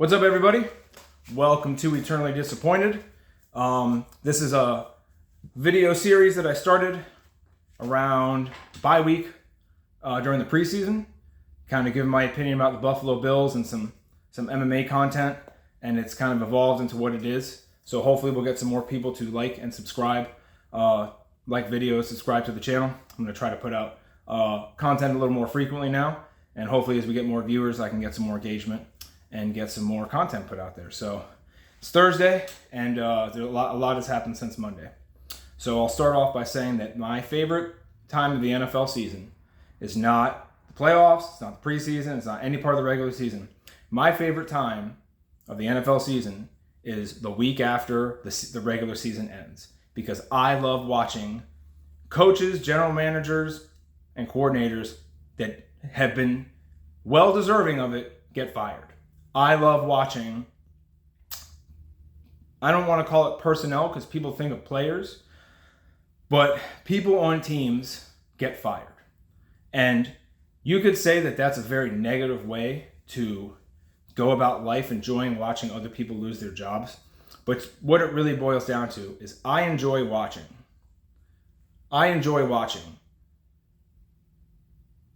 What's up, everybody? Welcome to Eternally Disappointed. This is a video series that I started around bye week during the preseason. Kind of giving my opinion about the Buffalo Bills and some MMA content, and it's kind of evolved into what it is. So hopefully we'll get some more people to like and subscribe, like videos, subscribe to the channel. I'm going to try to put out content a little more frequently now, and hopefully as we get more viewers, I can get some more engagement and get some more content put out there. So it's Thursday, and a lot has happened since Monday. So I'll start off by saying that my favorite time of the NFL season is not the playoffs, it's not the preseason, it's not any part of the regular season. My favorite time of the NFL season is the week after the regular season ends, because I love watching coaches, general managers, and coordinators that have been well deserving of it get fired. I love watching, I don't want to call it personnel because people think of players, but people on teams get fired. And you could say that that's a very negative way to go about life, enjoying watching other people lose their jobs. But what it really boils down to is I enjoy watching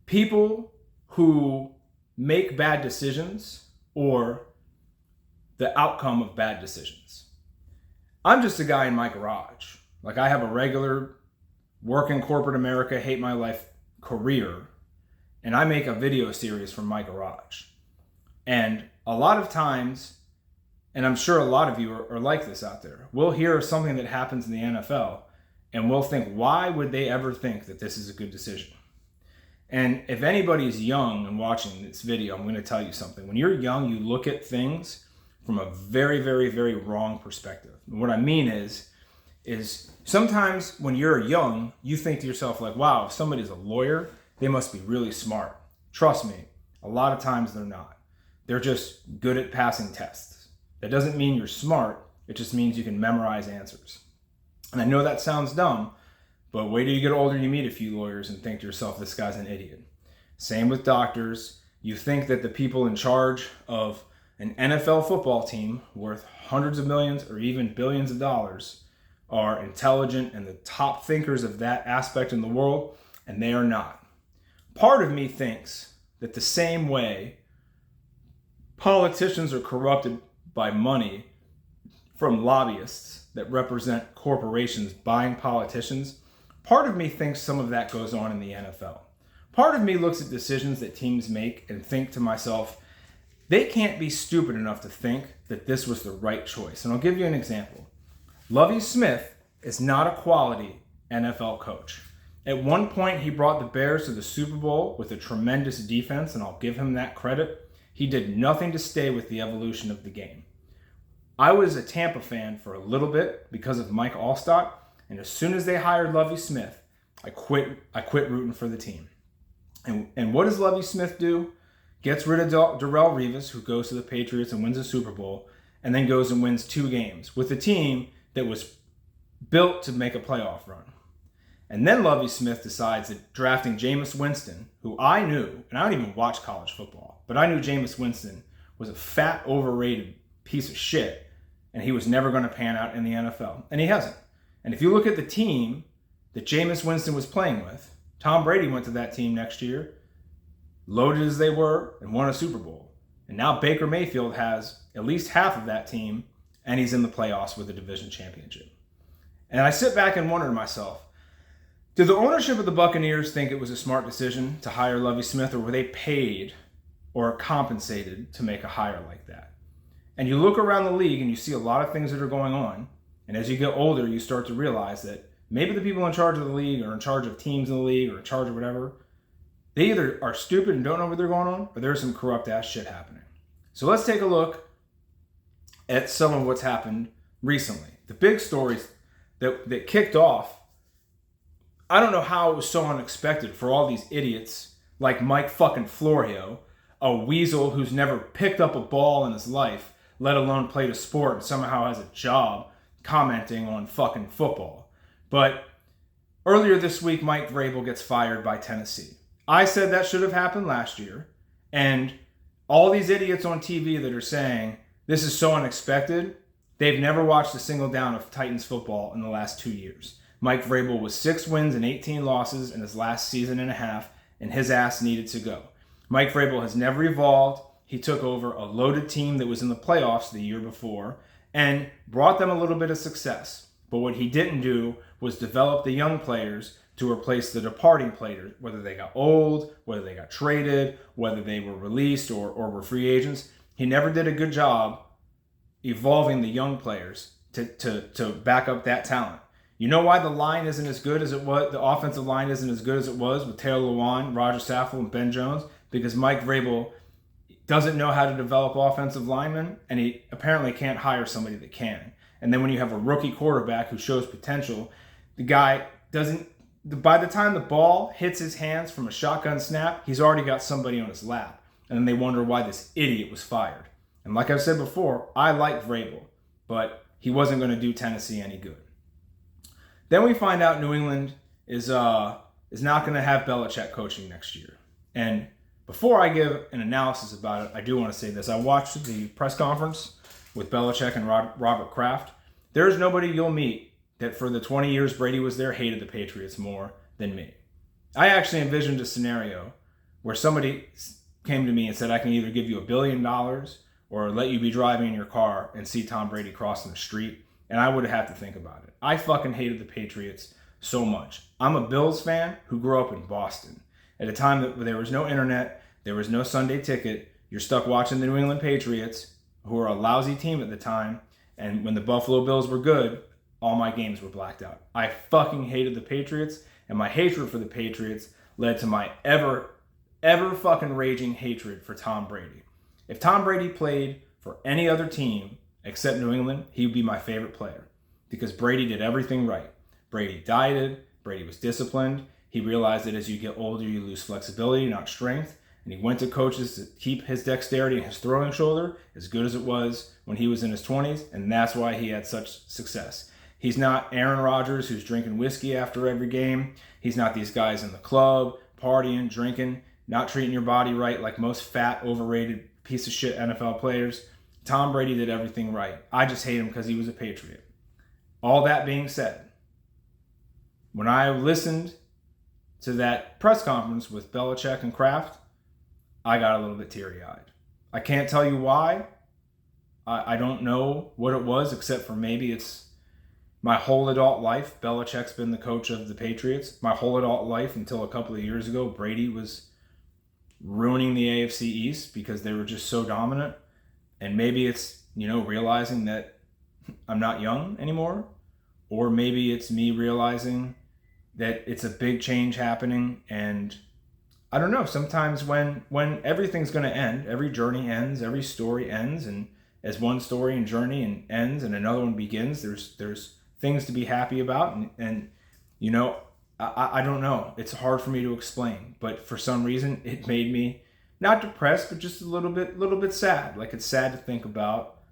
people who make bad decisions or the outcome of bad decisions. I'm just a guy in my garage. Like, I have a regular work in corporate America, hate my life career, and I make a video series from my garage. And a lot of times, and I'm sure a lot of you are like this out there, we'll hear something that happens in the NFL and we'll think, why would they ever think that this is a good decision? And if anybody's young and watching this video, I'm going to tell you something. When you're young, you look at things from a very, very, very wrong perspective. And what I mean is sometimes when you're young, you think to yourself like, wow, if somebody's a lawyer, they must be really smart. Trust me, a lot of times they're not. They're just good at passing tests. That doesn't mean you're smart. It just means you can memorize answers. And I know that sounds dumb, but wait till you get older and you meet a few lawyers and think to yourself, this guy's an idiot. Same with doctors. You think that the people in charge of an NFL football team worth hundreds of millions or even billions of dollars are intelligent and the top thinkers of that aspect in the world, and they are not. Part of me thinks that the same way politicians are corrupted by money from lobbyists that represent corporations buying politicians, part of me thinks some of that goes on in the NFL. Part of me looks at decisions that teams make and think to myself, they can't be stupid enough to think that this was the right choice. And I'll give you an example. Lovie Smith is not a quality NFL coach. At one point, he brought the Bears to the Super Bowl with a tremendous defense, and I'll give him that credit. He did nothing to stay with the evolution of the game. I was a Tampa fan for a little bit because of Mike Allstott, and as soon as they hired Lovie Smith, I quit rooting for the team. And what does Lovie Smith do? Gets rid of Darrelle Revis, who goes to the Patriots and wins a Super Bowl, and then goes and wins 2 games with a team that was built to make a playoff run. And then Lovie Smith decides that drafting Jameis Winston, who I knew, and I don't even watch college football, but I knew Jameis Winston was a fat, overrated piece of shit, and he was never going to pan out in the NFL. And he hasn't. And if you look at the team that Jameis Winston was playing with, Tom Brady went to that team next year, loaded as they were, and won a Super Bowl. And now Baker Mayfield has at least half of that team, and he's in the playoffs with a division championship. And I sit back and wonder to myself, did the ownership of the Buccaneers think it was a smart decision to hire Lovie Smith, or were they paid or compensated to make a hire like that? And you look around the league and you see a lot of things that are going on. And as you get older, you start to realize that maybe the people in charge of the league or in charge of teams in the league or in charge of whatever, they either are stupid and don't know what they're going on, or there's some corrupt ass shit happening. So let's take a look at some of what's happened recently. The big stories that kicked off, I don't know how it was so unexpected for all these idiots like Mike fucking Florio, a weasel who's never picked up a ball in his life, let alone played a sport, and somehow has a job commenting on fucking football. But earlier this week, Mike Vrabel gets fired by Tennessee. I said that should have happened last year, and All these idiots on TV that are saying this is so unexpected, they've never watched a single down of Titans football in the last 2 years. Mike Vrabel was 6 wins and 18 losses in his last season and a half, and his ass needed to go. Mike Vrabel has never evolved. He took over a loaded team that was in the playoffs the year before and brought them a little bit of success. But what he didn't do was develop the young players to replace the departing players, whether they got old, whether they got traded, whether they were released or were free agents. He never did a good job evolving the young players to back up that talent. You know why the line isn't as good as it was? The offensive line isn't as good as it was with Taylor Lewan, Roger Saffold, and Ben Jones? Because Mike Vrabel doesn't know how to develop offensive linemen, and he apparently can't hire somebody that can. And then when you have a rookie quarterback who shows potential, the guy doesn't, by the time the ball hits his hands from a shotgun snap, he's already got somebody on his lap. And then they wonder why this idiot was fired. And like I've said before, I like Vrabel, but he wasn't going to do Tennessee any good. Then we find out New England is not going to have Belichick coaching next year. And before I give an analysis about it, I do want to say this. I watched the press conference with Belichick and Robert Kraft. There's nobody you'll meet that for the 20 years Brady was there hated the Patriots more than me. I actually envisioned a scenario where somebody came to me and said, I can either give you $1 billion or let you be driving in your car and see Tom Brady crossing the street. And I would have had to think about it. I fucking hated the Patriots so much. I'm a Bills fan who grew up in Boston. At a time that there was no internet, there was no Sunday ticket, you're stuck watching the New England Patriots, who were a lousy team at the time, and when the Buffalo Bills were good, all my games were blacked out. I fucking hated the Patriots, and my hatred for the Patriots led to my ever fucking raging hatred for Tom Brady. If Tom Brady played for any other team except New England, he would be my favorite player because Brady did everything right. Brady dieted, Brady was disciplined. He realized that as you get older, you lose flexibility, not strength. And he went to coaches to keep his dexterity and his throwing shoulder as good as it was when he was in his 20s. And that's why he had such success. He's not Aaron Rodgers who's drinking whiskey after every game. He's not these guys in the club, partying, drinking, not treating your body right like most fat, overrated piece of shit NFL players. Tom Brady did everything right. I just hate him because he was a Patriot. All that being said, when I listened to that press conference with Belichick and Kraft, I got a little bit teary-eyed. I can't tell you why. I don't know what it was, except for maybe it's my whole adult life. Belichick's been the coach of the Patriots. My whole adult life until a couple of years ago, Brady was ruining the AFC East because they were just so dominant. And maybe it's, realizing that I'm not young anymore. Or maybe it's me realizing that it's a big change happening. And I don't know, sometimes when everything's going to end, every journey ends, every story ends. And as one story and journey ends and another one begins, there's things to be happy about. And I don't know. It's hard for me to explain. But for some reason, it made me not depressed, but just a little bit sad. Like, it's sad to think about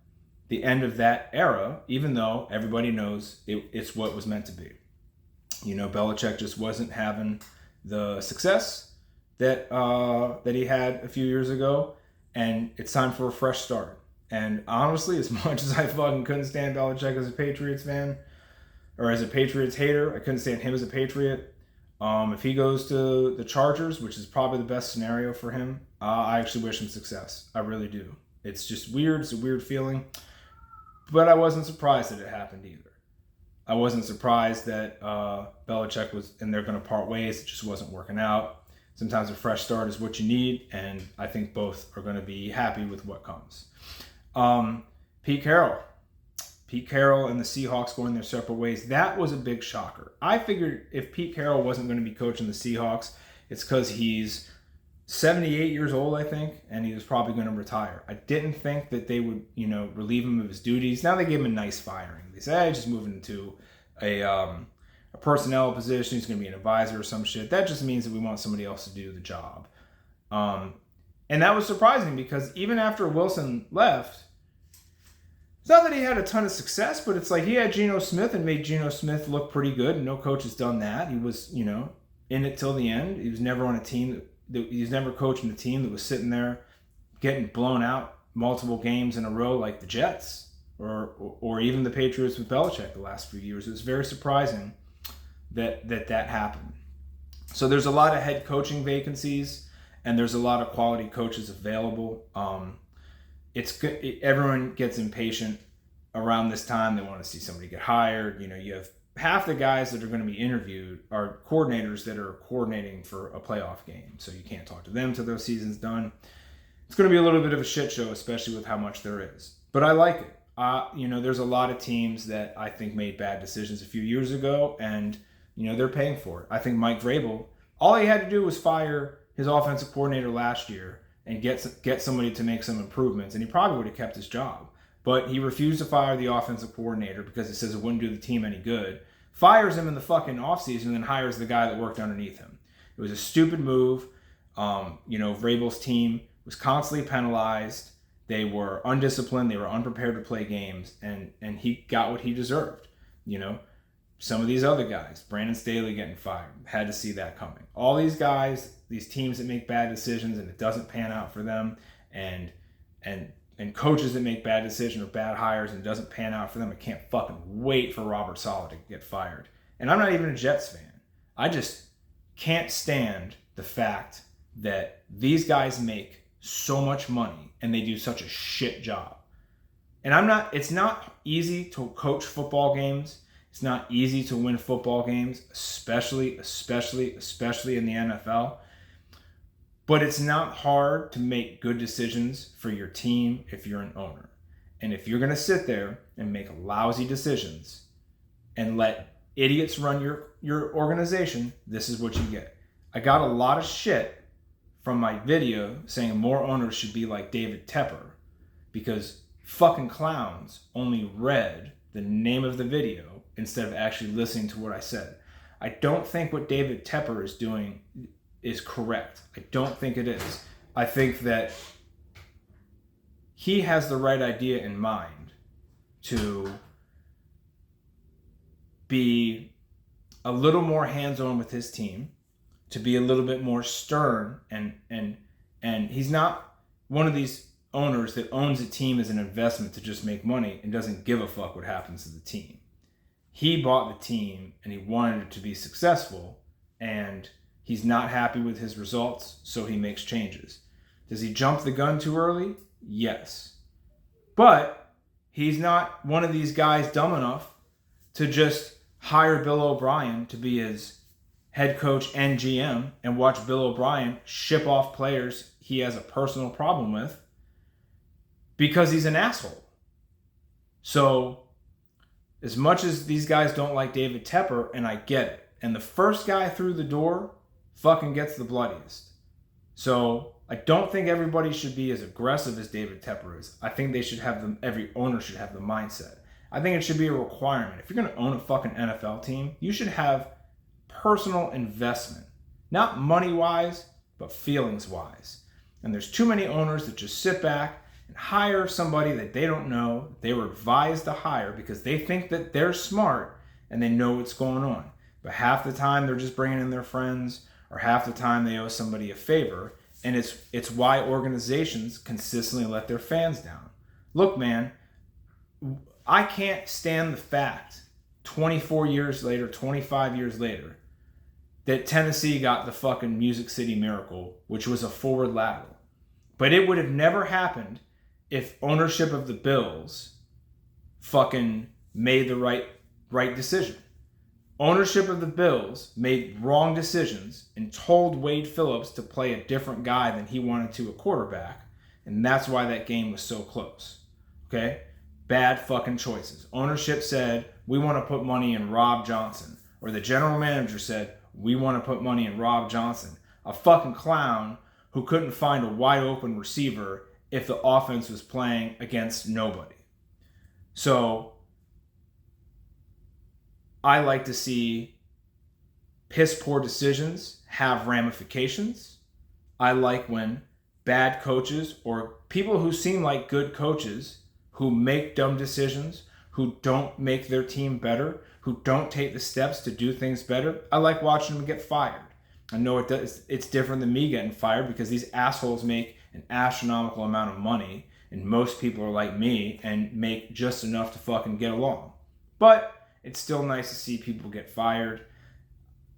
the end of that era, even though everybody knows it's what was meant to be. Belichick just wasn't having the success that he had a few years ago, and it's time for a fresh start. And honestly, as much as I fucking couldn't stand Belichick as a Patriots fan, or as a Patriots hater, I couldn't stand him as a Patriot. If he goes to the Chargers, which is probably the best scenario for him, I actually wish him success. I really do. It's just weird. It's a weird feeling. But I wasn't surprised that it happened either. I wasn't surprised that Belichick was, and they're going to part ways. It just wasn't working out. Sometimes a fresh start is what you need, and I think both are going to be happy with what comes. Pete Carroll and the Seahawks going their separate ways. That was a big shocker. I figured if Pete Carroll wasn't going to be coaching the Seahawks, it's because he's 78 years old, I think, and he was probably going to retire. I didn't think that they would, relieve him of his duties. Now they gave him a nice firing. They said, just moving into a personnel position. He's going to be an advisor or some shit. That just means that we want somebody else to do the job. And that was surprising because even after Wilson left, it's not that he had a ton of success, but it's like he had Geno Smith and made Geno Smith look pretty good. And no coach has done that. He was, in it till the end. He was never on a team he was never coaching a team that was sitting there getting blown out multiple games in a row like the Jets or even the Patriots with Belichick the last few years. It was very surprising that happened. So there's a lot of head coaching vacancies, and there's a lot of quality coaches available. Everyone gets impatient around this time. They want to see somebody get hired. You have half the guys that are going to be interviewed are coordinators that are coordinating for a playoff game. So you can't talk to them till their season's done. It's going to be a little bit of a shit show, especially with how much there is. But I like it. There's a lot of teams that I think made bad decisions a few years ago, and they're paying for it. I think Mike Vrabel, all he had to do was fire his offensive coordinator last year and get somebody to make some improvements, and he probably would have kept his job. But he refused to fire the offensive coordinator because he says it wouldn't do the team any good. Fires him in the fucking offseason and then hires the guy that worked underneath him. It was a stupid move. Vrabel's team was constantly penalized. They were undisciplined. They were unprepared to play games, and he got what he deserved. Some of these other guys, Brandon Staley getting fired, had to see that coming. All these guys, these teams that make bad decisions and it doesn't pan out for them, and coaches that make bad decisions or bad hires and it doesn't pan out for them, I can't fucking wait for Robert Saleh to get fired. And I'm not even a Jets fan. I just can't stand the fact that these guys make so much money and they do such a shit job. And it's not easy to coach football games. It's not easy to win football games, especially in the NFL. But it's not hard to make good decisions for your team if you're an owner. And if you're going to sit there and make lousy decisions and let idiots run your organization, this is what you get. I got a lot of shit from my video saying more owners should be like David Tepper because fucking clowns only read the name of the video instead of actually listening to what I said. I don't think what David Tepper is doing is correct. I don't think it is. I think that he has the right idea in mind to be a little more hands-on with his team, to be a little bit more stern, and he's not one of these owners that owns a team as an investment to just make money and doesn't give a fuck what happens to the team. He bought the team and he wanted it to be successful, and he's not happy with his results, so he makes changes. Does he jump the gun too early? Yes. But he's not one of these guys dumb enough to just hire Bill O'Brien to be his head coach and GM and watch Bill O'Brien ship off players he has a personal problem with because he's an asshole. So as much as these guys don't like David Tepper, and I get it, and the first guy through the door fucking gets the bloodiest. So I don't think everybody should be as aggressive as David Tepper is. I think every owner should have the mindset. I think it should be a requirement. If you're going to own a fucking NFL team, you should have personal investment. Not money-wise, but feelings-wise. And there's too many owners that just sit back and hire somebody that they don't know, they were advised to hire because they think that they're smart and they know what's going on. But half the time they're just bringing in their friends, or half the time they owe somebody a favor. And it's why organizations consistently let their fans down. Look, man, I can't stand the fact 24 years later, 25 years later, that Tennessee got the fucking Music City Miracle, which was a forward lateral. But it would have never happened if ownership of the Bills fucking made the right decision. Ownership of the Bills made wrong decisions and told Wade Phillips to play a different guy than he wanted to a quarterback. And that's why that game was so close. Okay? Bad fucking choices. Ownership said, we want to put money in Rob Johnson. Or the general manager said, we want to put money in Rob Johnson. A fucking clown who couldn't find a wide open receiver if the offense was playing against nobody. So I like to see piss poor decisions have ramifications. I like when bad coaches or people who seem like good coaches who make dumb decisions, who don't make their team better, who don't take the steps to do things better, I like watching them get fired. I know it's different than me getting fired because these assholes make an astronomical amount of money, and most people are like me and make just enough to fucking get along. But it's still nice to see people get fired.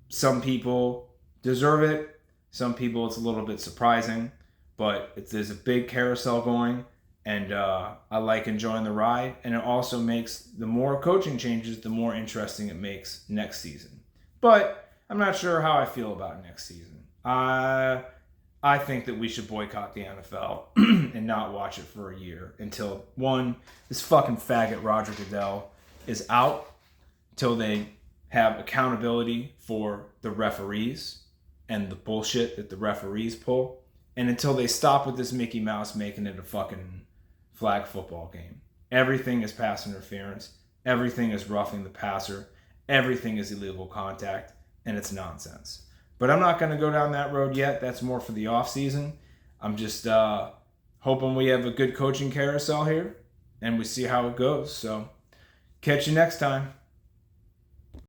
Some people deserve it. Some people it's a little bit surprising. But there's a big carousel going, and I like enjoying the ride. And it also makes the more coaching changes, the more interesting it makes next season. But I'm not sure how I feel about next season. I think that we should boycott the NFL and not watch it for a year until, one, this fucking faggot Roger Goodell is out, till they have accountability for the referees and the bullshit that the referees pull, and until they stop with this Mickey Mouse making it a fucking flag football game. Everything is pass interference. Everything is roughing the passer. Everything is illegal contact, and it's nonsense. But I'm not going to go down that road yet. That's more for the offseason. I'm just hoping we have a good coaching carousel here, and we see how it goes. So catch you next time.